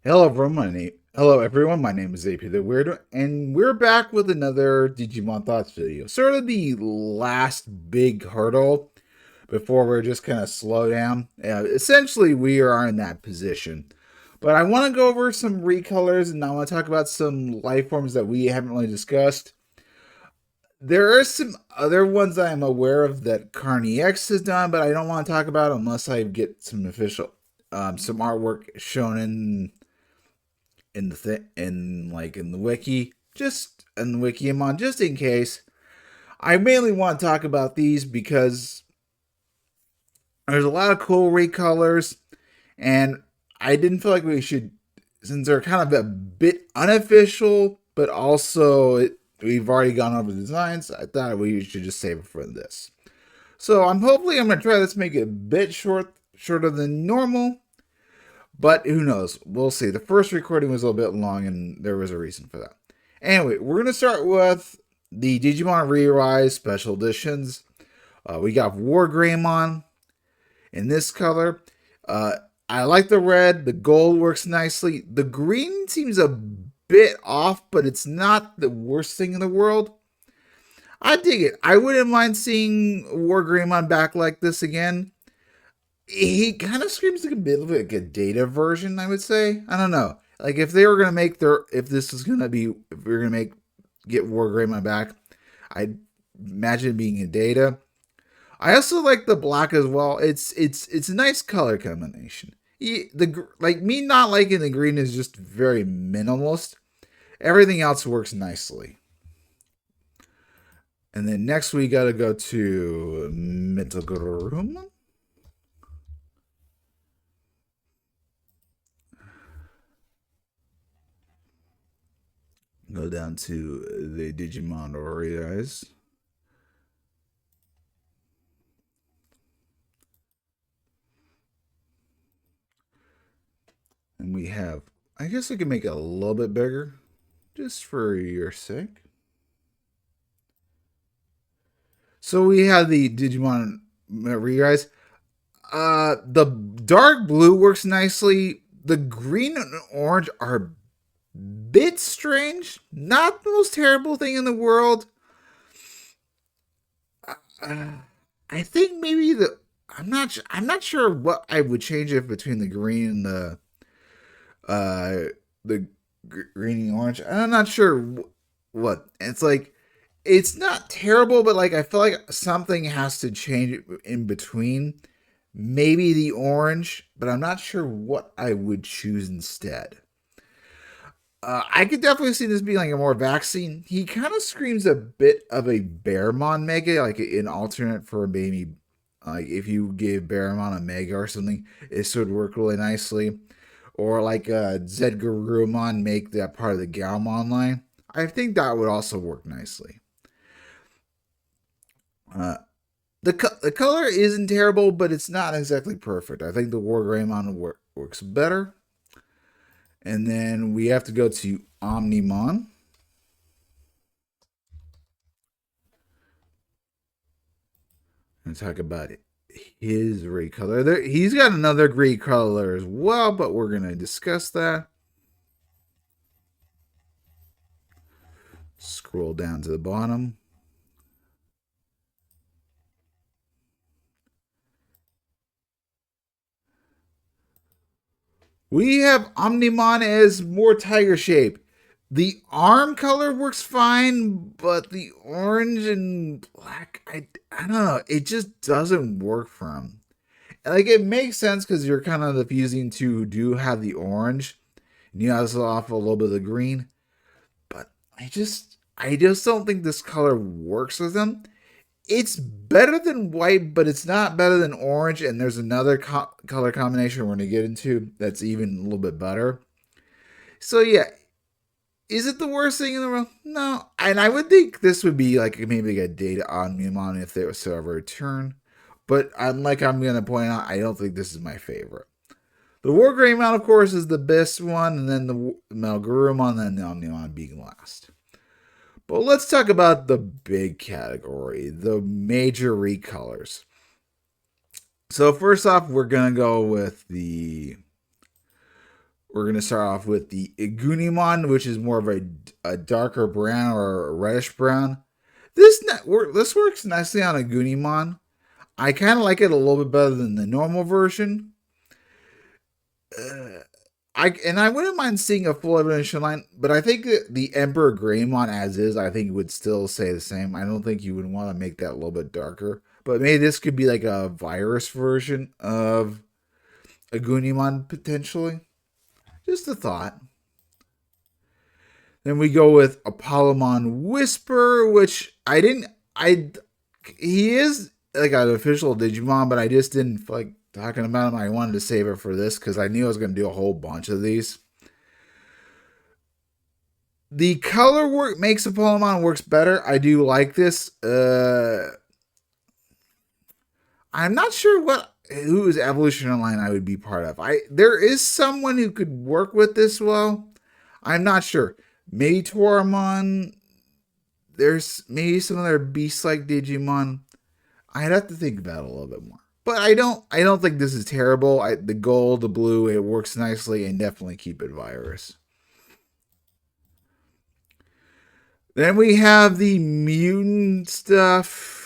Hello everyone. My name is AP the Weirdo, and we're back with another Digimon Thoughts video. Sort of the last big hurdle before we're just kind of slow down. Essentially, we are in that position. But I want to go over some recolors, and I want to talk about some life forms that we haven't really discussed. There are some other ones I'm aware of that Carney X has done, but I don't want to talk about unless I get some official, some artwork shown in the in the wiki, just in the Wikimon, just in case. I mainly want to talk about these because there's a lot of cool recolors, and I didn't feel like we should, since they're kind of a bit unofficial, but also we've already gone over the designs. I thought we should just save it for this. So I'm gonna try this, make it a bit shorter than normal. But who knows? We'll see. The first recording was a little bit long, and there was a reason for that. Anyway, we're going to start with the Digimon Re-Rise Special Editions. We got War Greymon in this color. I like the red. The gold works nicely. The green seems a bit off, but it's not the worst thing in the world. I dig it. I wouldn't mind seeing War Greymon back like this again. He kind of screams like a bit of like a data version, I would say. I don't know. Like if they were gonna make if this is gonna be, if we are gonna get War Greymon back, I'd imagine it being a data. I also like the black as well. It's a nice color combination. Like me not liking the green is just very minimalist. Everything else works nicely. And then next we gotta go to Mitoguruma. Go down to the Digimon Orias. And we have, I guess I can make it a little bit bigger, just for your sake. So we have the Digimon Orias. The dark blue works nicely. The green and orange are bit strange. Not the most terrible thing in the world. I think maybe the I'm not sure what I would change it between the green and the green and orange. I'm not sure what. It's like it's not terrible, but like I feel like something has to change in between. Maybe the orange, but I'm not sure what I would choose instead. I could definitely see this being like a more vaccine. He kind of screams a bit of a Bearmon Mega, like an alternate for maybe like if you gave Bearmon a Mega or something, this would work really nicely. Or like Zedgarumon make that part of the Galmon line. I think that would also work nicely. Uh, the color isn't terrible, but it's not exactly perfect. I think the War Greymon works better. And then we have to go to Omnimon. And talk about it. His recolor. He's got another recolor as well, but we're going to discuss that. Scroll down to the bottom. We have Omnimon as more tiger shape. The arm color works fine, but the orange and black, I don't know. It just doesn't work for him. Like it makes sense because you're kind of the fusing to do have the orange, and you also off a little bit of the green. But I just don't think this color works with him. It's better than white, but it's not better than orange. And there's another color combination we're going to get into that's even a little bit better. So yeah, is it the worst thing in the world? No. And I would think this would be like maybe a data on Mimon if there was to ever return. But like I'm going to point out, I don't think this is my favorite. The War Greymon, of course, is the best one, and then the Melgurumon, and then the Omnimon being last. But let's talk about the big category, the major recolors. So first off, we're gonna go with the We're gonna start off with the Igunimon, which is more of a darker brown or a reddish brown. This works nicely on a Gunimon. I kind of like it a little bit better than the normal version. Uh, I wouldn't mind seeing a full evolution line, but I think that the Emperor Greymon as is, I think would still say the same. I don't think you would want to make that a little bit darker. But maybe this could be like a virus version of a Gunimon potentially. Just a thought. Then we go with Apollomon Whisper, which I didn't. He is like an official Digimon, but I just didn't feel like talking about him. I wanted to save it for this because I knew I was going to do a whole bunch of these. The color work makes Apollomon works better. I do like this. I'm not sure whose evolution line I would be part of. There is someone who could work with this well. I'm not sure. Maybe Toramon. There's maybe some other beast-like Digimon. I'd have to think about it a little bit more. But I don't think this is terrible. The gold, the blue, it works nicely, and definitely keep it virus. Then we have the mutant stuff.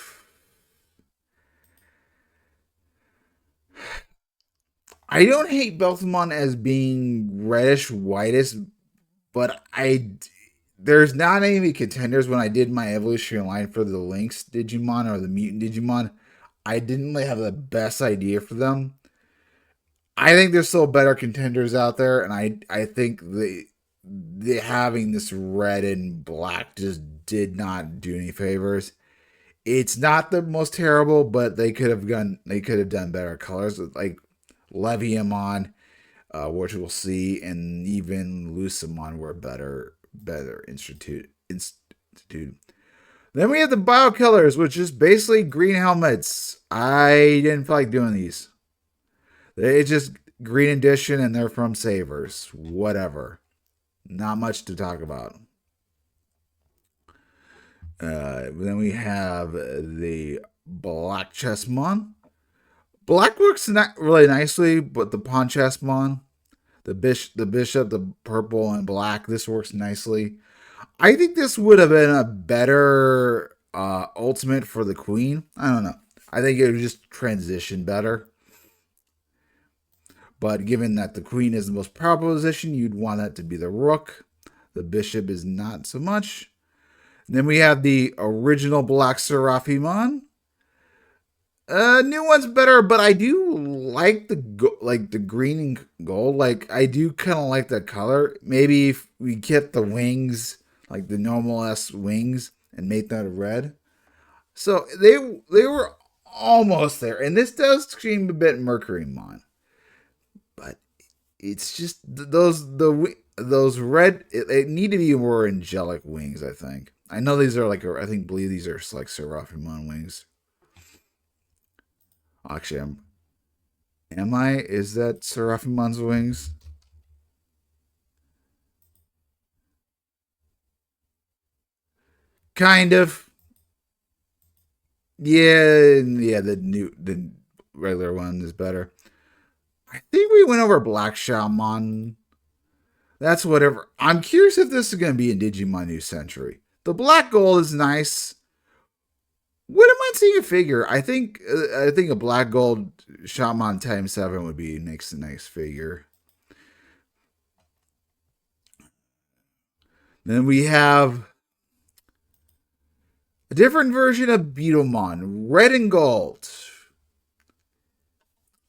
I don't hate Beltamon as being reddish whitish, but there's not any contenders when I did my evolutionary line for the Lynx Digimon or the Mutant Digimon. I didn't really have the best idea for them. I think there's still better contenders out there, and I think the having this red and black just did not do any favors. It's not the most terrible, but they could have done better colors like Leviamon, which we'll see, and even Lucamon were better institute. Then we have the Biocolors, which is basically green helmets. I didn't feel like doing these. It's just green edition, and they're from Savers. Whatever. Not much to talk about. Then we have the Black Chessmon. Black works not really nicely, but the Pawn Chessmon, the bishop, the purple and black, this works nicely. I think this would have been a better ultimate for the queen. I don't know. I think it would just transition better. But given that the queen is the most powerful position, you'd want that to be the rook. The bishop is not so much. And then we have the original black Seraphimon. New one's better, but I do like the green and gold. Like I do kind of like the color. Maybe if we kept the wings like the normal S wings and make that red. So they were almost there, and this does scream a bit Mercurymon, but it's just those red. They need to be more angelic wings. I think. I know these are believe these are like Seraphimon wings. Actually, am I? Is that Seraphimon's wings? Kind of. Yeah. The regular one is better. I think we went over Black Shaman. That's whatever. I'm curious if this is going to be in Digimon New Century. The black gold is nice. What am I seeing a figure? I think a black gold Shaman times 7 would be next nice figure. Then we have a different version of Beetlemon, red and gold.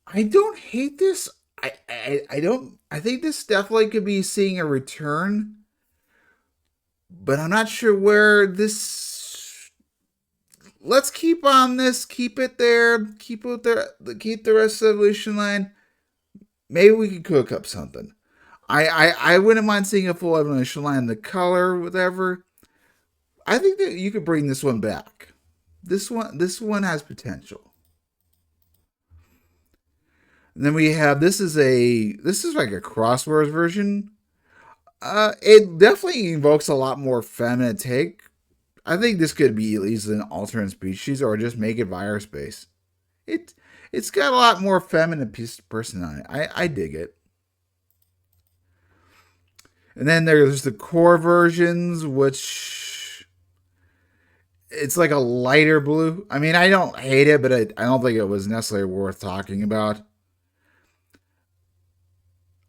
I don't hate this. I don't. I think this definitely could be seeing a return, but I'm not sure where this. Let's keep on this. Keep it there. Keep it there. Keep the rest of the evolution line. Maybe we could cook up something. I wouldn't mind seeing a full evolution line. The color, whatever. I think that you could bring this one back. This one has potential. And then we have this is like a crosswords version. It definitely invokes a lot more feminine take. I think this could be at least an alternate species or just make it virus based. It's got a lot more feminine personality. I dig it. And then there's the core versions, which it's like a lighter blue. I mean, I don't hate it, but I don't think it was necessarily worth talking about.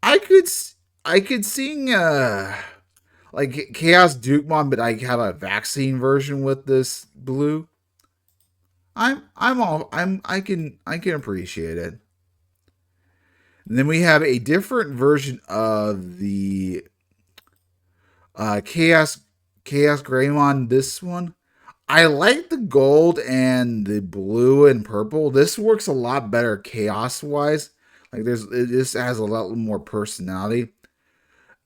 I could I could sing like Chaos Dukemon, but I have a vaccine version with this blue. I can appreciate it. And then we have a different version of the Chaos Greymon. This one, I like the gold and the blue and purple. This works a lot better chaos wise. Like this has a lot more personality.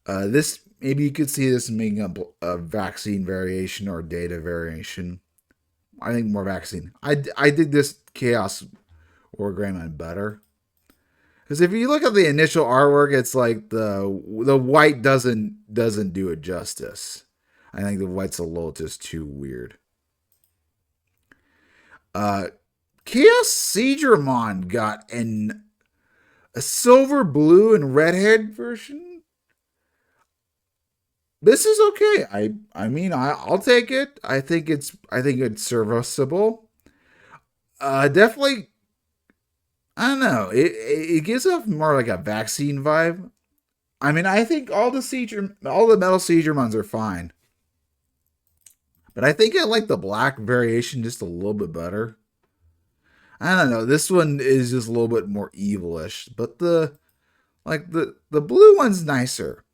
This maybe you could see this making a vaccine variation or data variation. I think more vaccine. I dig this chaos or Greymon better. Because if you look at the initial artwork, it's like the white doesn't do it justice. I think the white's a little just too weird. Uh, Chaos Seedramon got a silver, blue, and red-haired version. This is okay. I mean I'll take it. I think it's serviceable. Definitely I don't know. It gives off more like a vaccine vibe. I mean, I think all the metal Seizure are fine, but I think I like the black variation just a little bit better. I don't know. This one is just a little bit more evilish, but the blue one's nicer.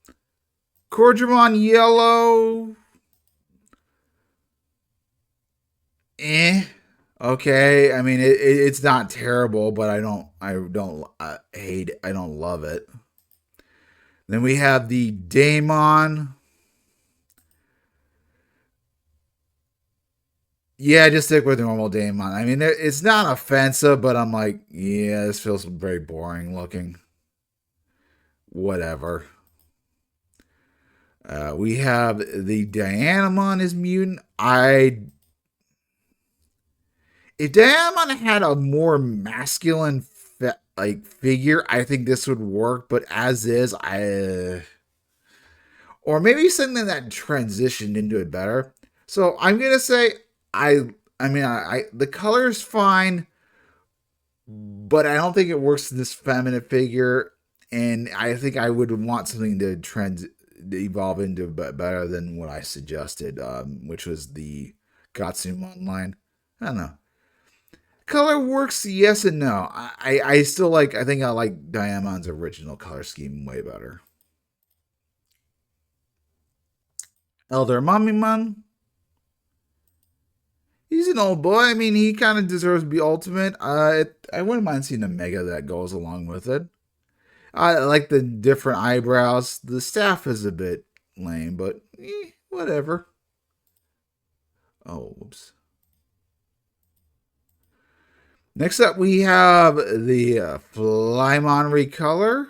Cordramon yellow, eh. Okay, I mean it's not terrible, but I don't love it. Then we have the Daemon. Yeah, just stick with normal Daemon. I mean, it's not offensive, but I'm like, yeah, this feels very boring looking. Whatever. We have the Dianamon is mutant. If Dianamon had a more masculine like figure, I think this would work. But as is, or maybe something that transitioned into it better. So I'm gonna say I I mean I the color's fine, but I don't think it works in this feminine figure, and I think I would want something to evolve into better than what I suggested, which was the Gatsumon line. I don't know. Color works, yes and no. I still like. I think I like Diamon's original color scheme way better. Elder Mummyman, he's an old boy. I mean, he kind of deserves to be ultimate. I wouldn't mind seeing a mega that goes along with it. I like the different eyebrows. The staff is a bit lame, but whatever. Oh, whoops. Next up, we have the Flymon Recolor.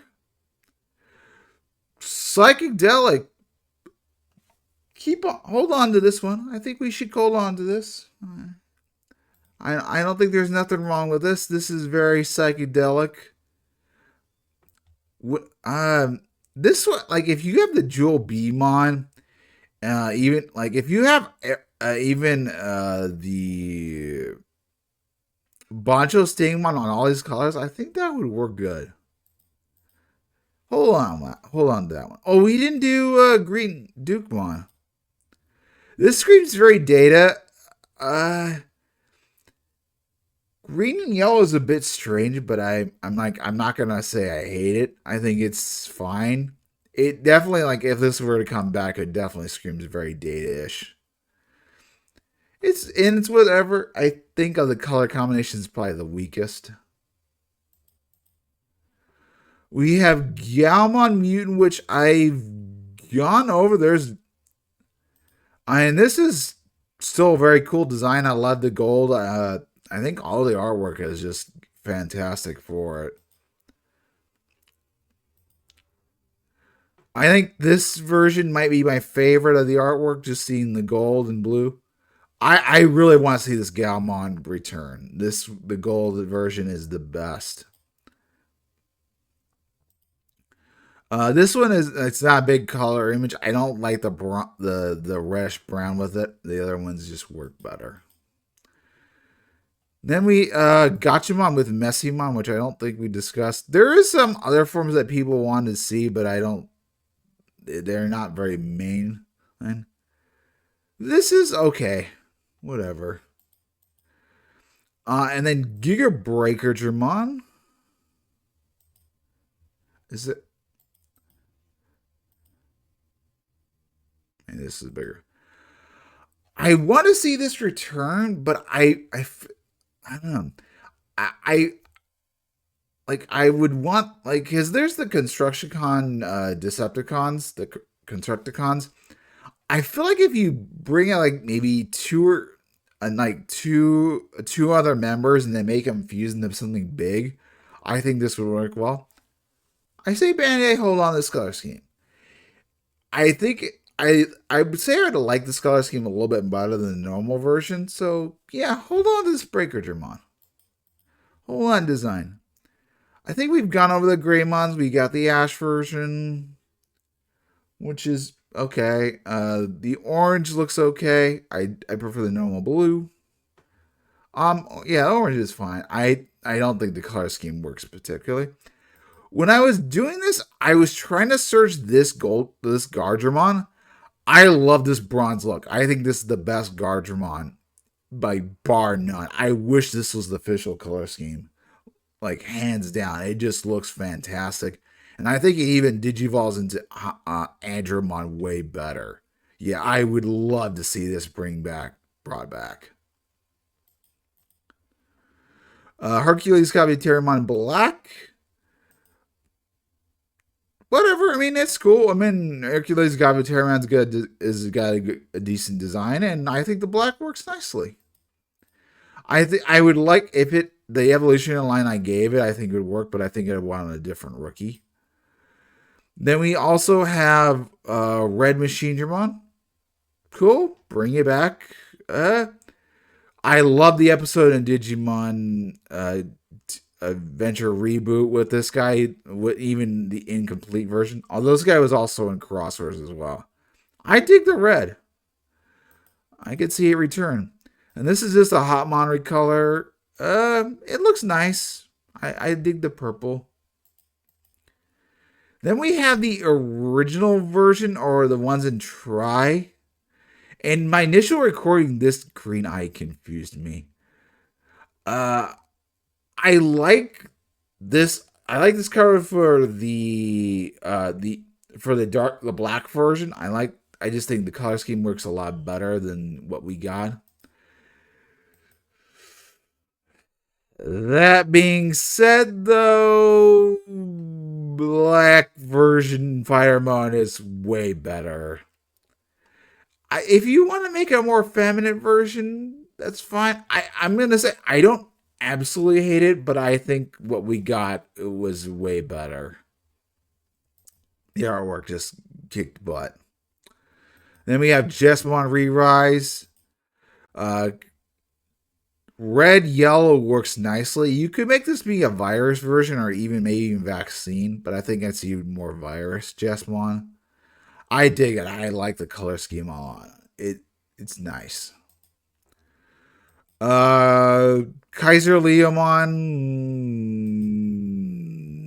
Psychedelic. Hold on to this one. I think we should hold on to this. I don't think there's nothing wrong with this. This is very psychedelic. This one, like if you have the Jewel Beamon, even like if you have even the Boncho Stingmon on all these colors, I think that would work good. Hold on to that one. Oh, we didn't do Green Dukemon. This screams very data. Uh, Green and yellow is a bit strange, but I'm not gonna say I hate it. I think it's fine. It definitely like if this were to come back, it definitely screams very data-ish. It's whatever. I think of the color combination is probably the weakest. We have Galmon Mutant, which I've gone over. And this is still a very cool design. I love the gold. I think all the artwork is just fantastic for it. I think this version might be my favorite of the artwork, just seeing the gold and blue. I really want to see this Galmon return. The gold version is the best. This one is it's not a big color image. I don't like the reddish brown with it. The other ones just work better. Then we Gotchamon with Messymon, which I don't think we discussed. There is some other forms that people want to see, but I don't. They're not very main. And this is okay, whatever. And then Giga Breaker Dramon. Is it? And this is bigger. I want to see this return, but I don't know. I like I would want like because there's the Constructicon Decepticons, the Constructicons. I feel like if you bring out like maybe two or like two other members and then make them fuse into something big, I think this would work well. I say Bandai hold on to this color scheme. I think I would say I'd like this color scheme a little bit better than the normal version. So yeah, hold on to this Breaker Dramon. Hold on, design. I think we've gone over the Greymons. We got the Ash version, which is okay. The orange looks okay. I prefer the normal blue. Yeah, orange is fine. I don't think the color scheme works particularly. When I was doing this, I was trying to search this Gardramon. I love this bronze look. I think this is the best Gardramon by bar none. I wish this was the official color scheme. Like hands down. It just looks fantastic. And I think it even digivolves into Andromon way better. Yeah, I would love to see this brought back. Hercules Caviteriamon Black. Whatever. I mean, it's cool. I mean, Hercules Caviteriamon's good. Is got a decent design, and I think the black works nicely. I think I would like if it the evolution line I gave it. I think it would work, but I think I'd want a different rookie. Then we also have Red Machine Dramon. Cool. Bring it back. I love the episode in Digimon Adventure Reboot with this guy, with even the incomplete version. Although this guy was also in Crosswords as well. I dig the red. I could see it return. And this is just a hot Monterey color. It looks nice. I dig the purple. Then we have the original version or the ones in Try. In my initial recording, this green eye confused me. I like this. I like this color for the black version. I just think the color scheme works a lot better than what we got. That being said, though, black version Firemon is way better. If you want to make a more feminine version, that's fine. I'm gonna say I don't absolutely hate it, but I think what we got was way better. The artwork just kicked butt. Then we have Jessamon Re-Rise. Red yellow works nicely. You could make this be a virus version or even maybe even vaccine, but I think it's even more virus. Jessamon. I dig it. I like the color scheme a lot. It's nice. Kaiser Leomon.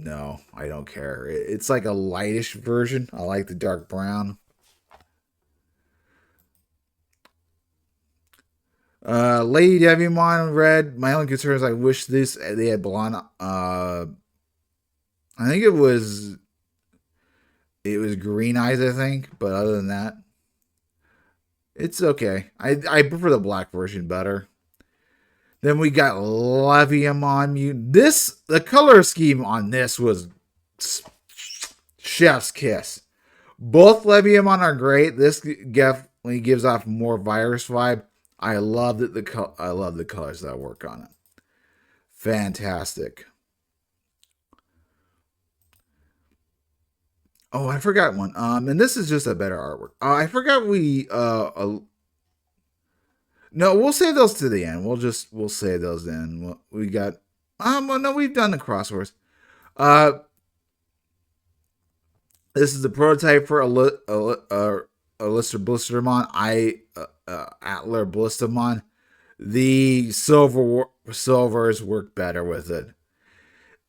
No, I don't care. It's like a lightish version. I like the dark brown. Lady Devimon red. My only concern is I wish they had blonde. I think it was green eyes. I think, but other than that, it's okay. I prefer the black version better. Then we got Leviamon Mutant. The color scheme on this was chef's kiss. Both Leviamon are great. This definitely gives off more virus vibe. I love I love the colors that work on it. Fantastic. Oh, I forgot one. And this is just a better artwork. I forgot no, we'll save those to the end. We'll save those in. We got well, no, we've done the crosswords. Uh This is the prototype for Alistair Blistermon. Atler Blistermon. The silvers work better with it.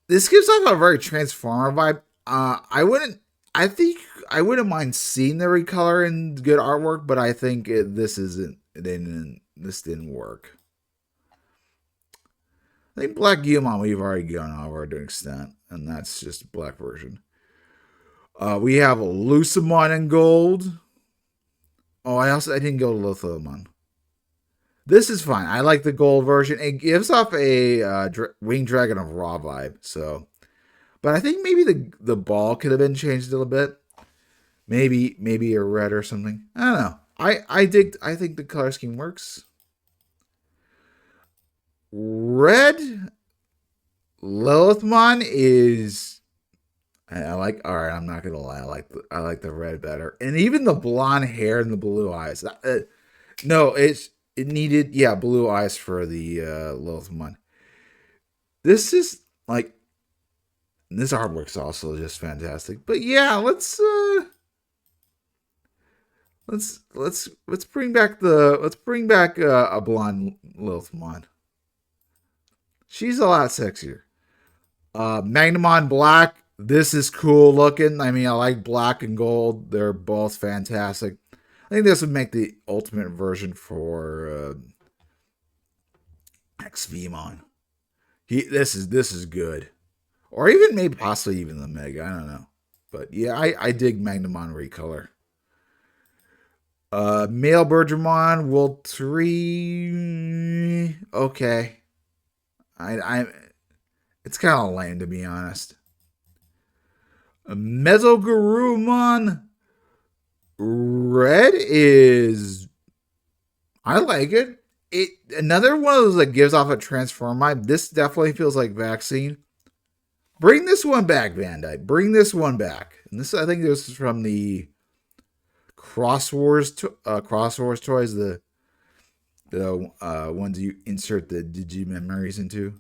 This gives off a very transformer vibe. I wouldn't. I think I wouldn't mind seeing the recolor and good artwork, but I think this isn't. This didn't work. I think Black Gumon we've already gone over to an extent, and that's just a black version. We have Lucimon in gold. Oh, I didn't go to Lithomon. This is fine. I like the gold version. It gives off a Winged Dragon of Raw vibe. So, but I think maybe the ball could have been changed a little bit. Maybe a red or something. I don't know. I think the color scheme works. Red Lilithmon is I like. All right, I'm not gonna lie. I like the red better, and even the blonde hair and the blue eyes. No, it needed blue eyes for the Lilithmon. This is like this artwork's also just fantastic. But yeah, let's bring back a blonde Lilithmon. She's a lot sexier. Magnamon Black. This is cool looking. I mean, I like black and gold. They're both fantastic. I think this would make the ultimate version for XVmon. This is good, or even maybe possibly even the Mega. I don't know, but yeah, I dig Magnamon recolor. Male Bergermon World 3. Okay. I it's kind of lame to be honest. Mesogarurumon Red is I like it. It another one of those that gives off a transform vibe. This definitely feels like vaccine. Bring this one back, Bandai. Bring this one back. And this I think this is from the Cross Wars toys, the ones you insert the Digi memories into.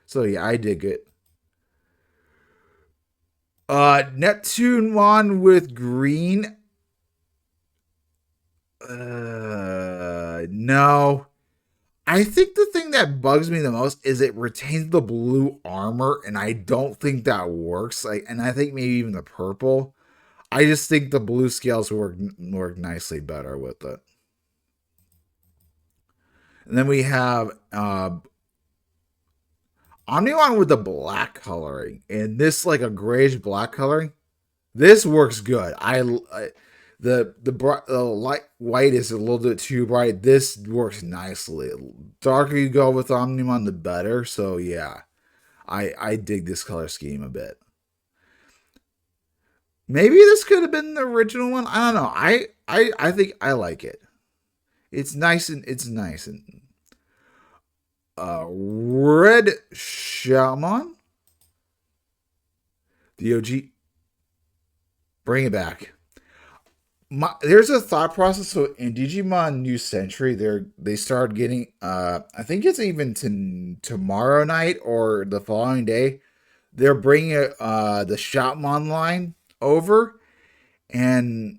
So yeah, I dig it. Neptunemon with green. No. I think the thing that bugs me the most is it retains the blue armor, and I don't think that works. And I think maybe even the purple. I just think the blue scales work nicely better with it. And then we have Omnimon with the black coloring, and this like a grayish black coloring. This works good. The light white is a little bit too bright. This works nicely. The darker you go with Omnimon, the better. So yeah, I dig this color scheme a bit. Maybe this could have been the original one. I don't know. I think I like it. It's nice and Red Shaman. The OG. Bring it back. There's a thought process. So in Digimon New Century, they started getting. I think it's even tomorrow night or the following day. They're bringing the Shopmon line over, and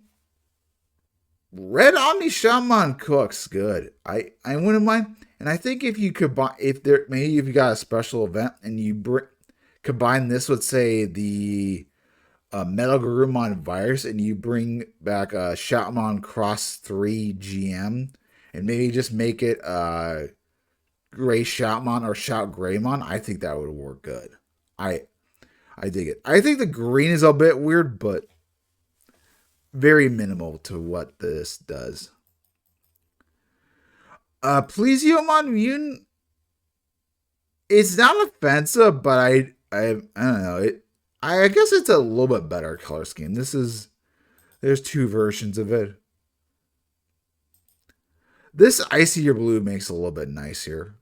Red Omni Shaman cooks good. I wouldn't mind. And I think if you combine, if you got a special event and you combine this with say the Metal Garurumon Virus, and you bring back a Shotmon Cross 3 GM, and maybe just make it Gray Shotmon or Shot Greymon, I think that would work good. I dig it. I think the green is a bit weird, but very minimal to what this does. Plesiomon Mutant, it's not offensive, but I don't know. I guess it's a little bit better color scheme. There's two versions of it. This icier blue makes it a little bit nicer.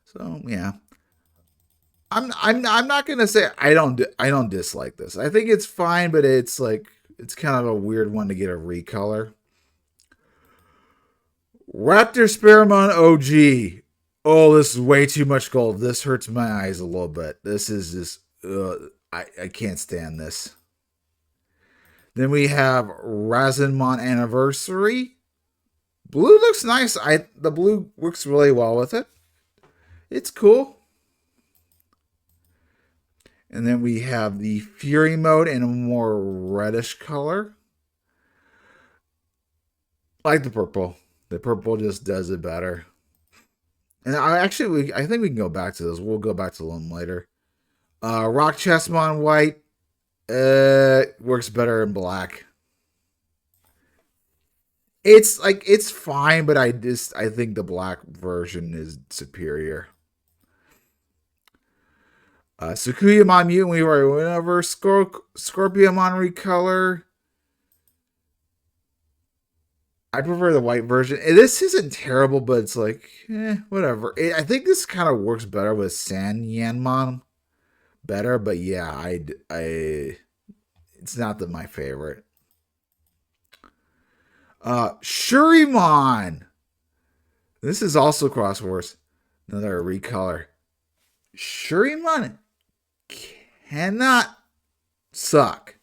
So yeah, I'm not gonna say I don't dislike this. I think it's fine, but it's kind of a weird one to get a recolor. Raptor Spearmon OG. Oh, this is way too much gold. This hurts my eyes a little bit. This is just. I can't stand this. Then we have Rasenmon Anniversary. Blue looks nice. The blue works really well with it. It's cool. And then we have the Fury mode in a more reddish color. I like the purple. The purple just does it better. And I think we can go back to this. We'll go back to them later. Rock Chessmon white works better in black. It's fine, but I think the black version is superior. Sukuyamon Mutant we were whenever Scorpiomon recolor. I prefer the white version. This isn't terrible, but it's like, whatever. I think this kind of works better with San Yanmon better, but yeah, it's not my favorite. Shurimon. This is also Cross Wars. Another recolor. Shurimon cannot suck.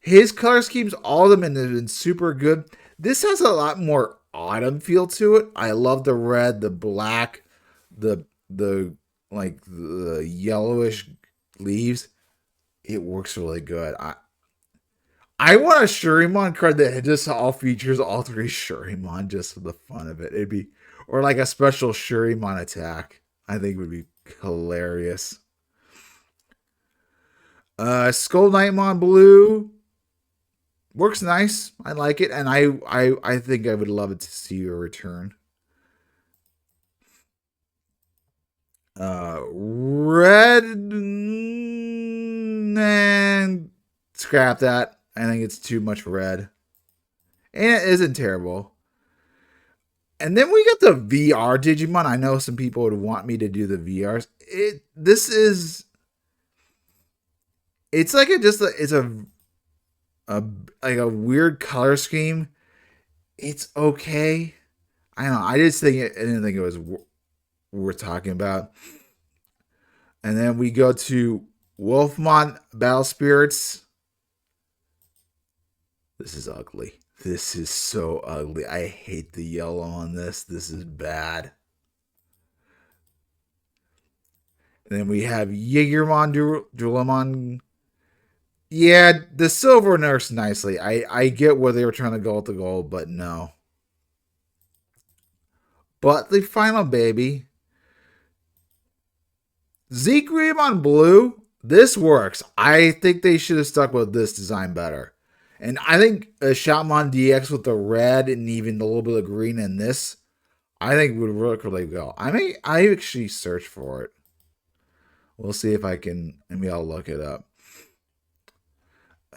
His color schemes, all of them, have been super good. This has a lot more autumn feel to it. I love the red, the black, the yellowish leaves. It works really good. I want a Shurimon card that just all features all three Shurimon just for the fun of it. It'd be or like a special Shurimon attack. I think would be hilarious. Skull Knightmon Blue works nice. I like it, and I think I would love it to see a return. Red and scrap that. I think it's too much red, and it isn't terrible. And then we get the VR Digimon. I know some people would want me to do the VRs. It's like it's like a weird color scheme. It's okay. I don't know. I didn't think it was worth talking about. And then we go to Wolfmon Battle Spirits. This is ugly. This is so ugly. I hate the yellow on this. This is bad. And then we have Jaegermon Duelamon. Yeah, the silver nurse nicely. I get where they were trying to go with the gold, but no. But the final baby, Zekriemon Blue. This works. I think they should have stuck with this design better. And I think a Shoutmon DX with the red and even a little bit of green in this, I think would work really well. I actually search for it. We'll see if I can. Maybe I'll look it up.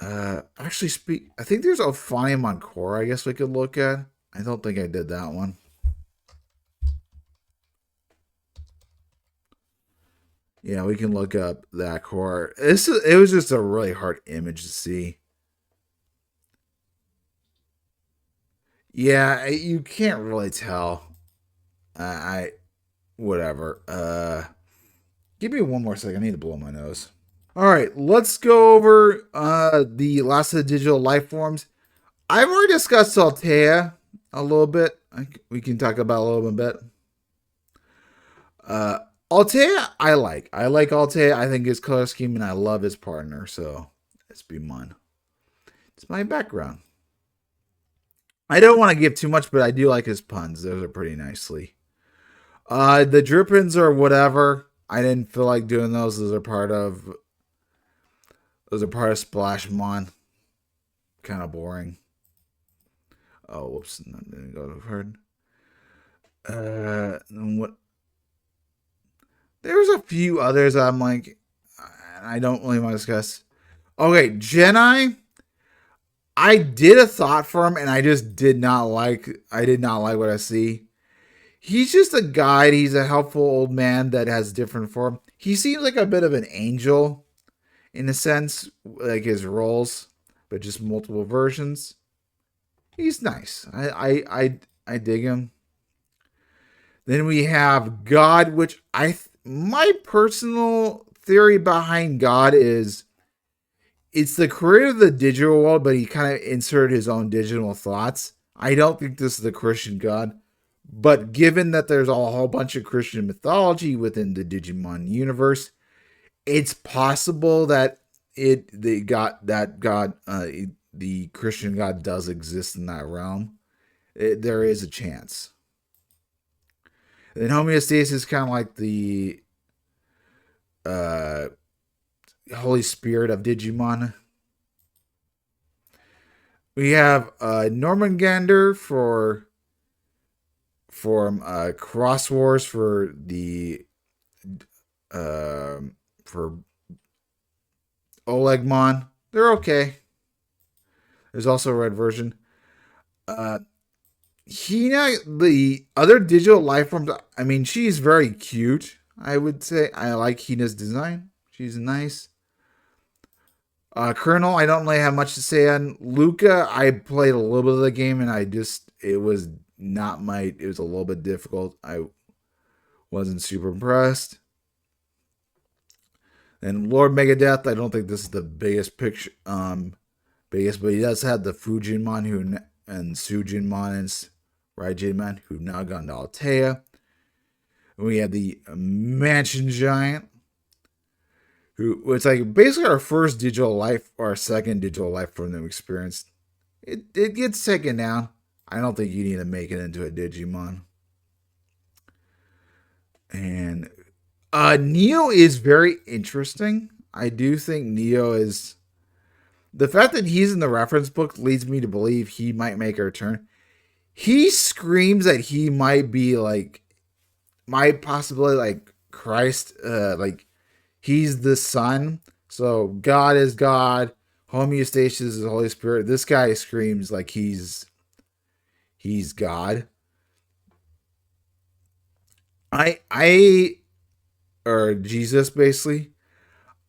I think there's a Ophanimon Core I guess we could look at. I don't think I did that one. Yeah, we can look up that core. It was just a really hard image to see. Yeah, you can't really tell. I whatever. Give me one more second. I need to blow my nose. All right, let's go over the last of the digital life forms. I've already discussed Altea a little bit. We can talk about a little bit. Altea, I like. I like Altea. I think his color scheme, and I love his partner. So let's be mine. It's my background. I don't want to give too much, but I do like his puns. Those are pretty nicely. The drippins or whatever. I didn't feel like doing those. Those are part of Splashmon. Kind of boring. Oh, whoops! I didn't go to hard. What? There's a few others I'm like, I don't really want to discuss. Okay, Jedi. I did a thought for him, and I just did not like. I did not like what I see. He's just a guide. He's a helpful old man that has different form. He seems like a bit of an angel, in a sense, like his roles, but just multiple versions. He's nice. I dig him. Then we have God, which my personal theory behind God is it's the creator of the digital world, but he kind of inserted his own digital thoughts. I don't think this is the Christian God, but given that there's a whole bunch of Christian mythology within the Digimon universe, it's possible that the Christian God does exist in that realm. There is a chance. And homeostasis is kind of like the uh, Holy Spirit of Digimon. We have Normangander for Cross Wars uh, for Olegmon. They're okay. There's also a red version. Uh, Hina, the other digital life forms. I mean, she's very cute. I would say I like Hina's design. She's nice. Colonel, I don't really have much to say on. Luca, I played a little bit of the game and it was not my, it was a little bit difficult. I wasn't super impressed. And Lord Megadeth, I don't think this is the biggest picture, biggest, but he does have the Fujinmon and Sujinmon and Raijinmon who now gone to Altea. And we have the Mansion Giant, who it's like basically our first digital life or our second digital life form that we experienced. It gets taken down. I don't think you need to make it into a Digimon. And Neo is very interesting. I do think Neo is the fact that he's in the reference book leads me to believe he might make a return. He screams that he might be like might possibly like Christ, like he's the Son. So God is God, homeostasis is the Holy Spirit. This guy screams like he's God. I or Jesus basically.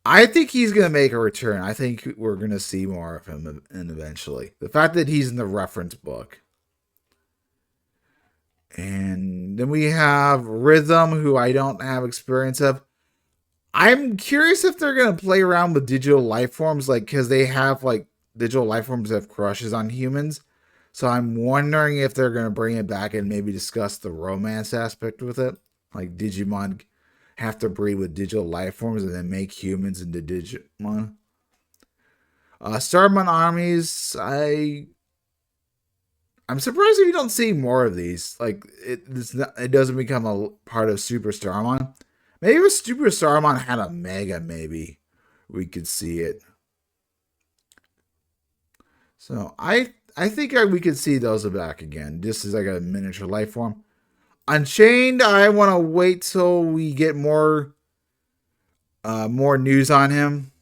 I think he's gonna make a return. I think we're gonna see more of him and eventually. The fact that he's in the reference book. And then we have Rhythm, who I don't have experience of. I'm curious if they're gonna play around with digital life forms, like because they have like digital life forms that have crushes on humans. So I'm wondering if they're gonna bring it back and maybe discuss the romance aspect with it. Like Digimon have to breed with digital life forms and then make humans into Digimon. Starmon armies, I'm surprised if you don't see more of these. Like it doesn't become a part of Super Starmon. Maybe if Super Starmon had a Mega, maybe we could see it. So I think we could see those back again. Just as like a miniature life form. Unchained, I want to wait till we get more news on him.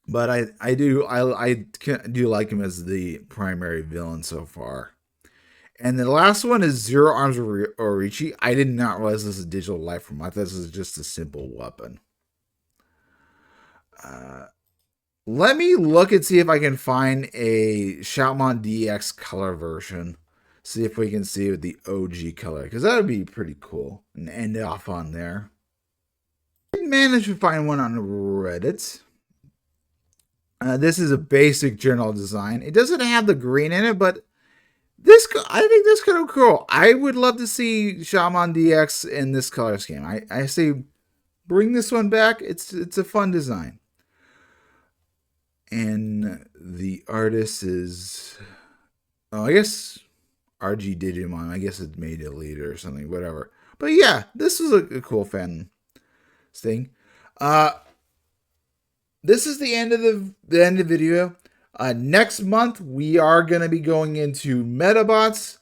But I do like him as the primary villain so far. And the last one is Zero Arms Orichi. I did not realize this is a digital life form. I thought this is just a simple weapon. Let me look and see if I can find a Shoutmon DX color version. See if we can see with the OG color, because that would be pretty cool. And end off on there. I managed to find one on Reddit. This is a basic journal design. It doesn't have the green in it, but I think this kind of cool. I would love to see Shaman DX in this color scheme. I say bring this one back. It's a fun design. And the artist is, oh, I guess RG Digimon. I guess it made a leader or something, whatever. But yeah, this is a cool fan thing. This is the end of the video. Next month we are gonna be going into Metabots.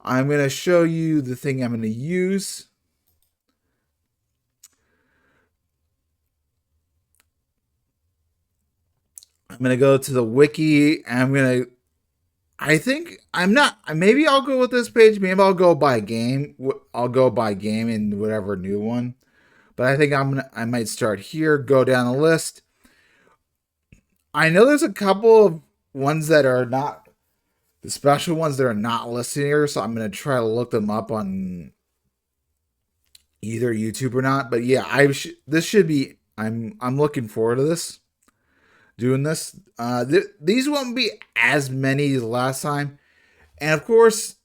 I'm gonna show you the thing I'm gonna use. I'm gonna go to the wiki. And I think I'm not. Maybe I'll go with this page. Maybe I'll go by game. I'll go by game in whatever new one. But I think I might start here. Go down the list. I know there's a couple of ones that are not the special ones that are not listed here, so I'm gonna try to look them up on either YouTube or not. But yeah, this should be. I'm looking forward to this. Doing this. These won't be as many as last time, and of course,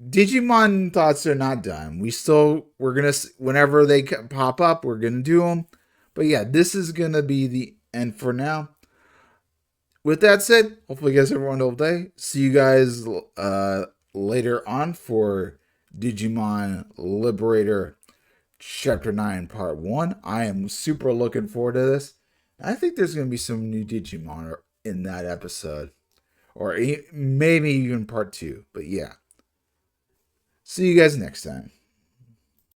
Digimon thoughts are not done. We're gonna whenever they pop up, we're gonna do them. But yeah, this is gonna be the end for now. With that said, hopefully you guys have a wonderful day. See you guys later on for Digimon Liberator Chapter 9 Part 1. I am super looking forward to this. I think there's going to be some new Digimon in that episode. Or maybe even Part 2. But yeah. See you guys next time.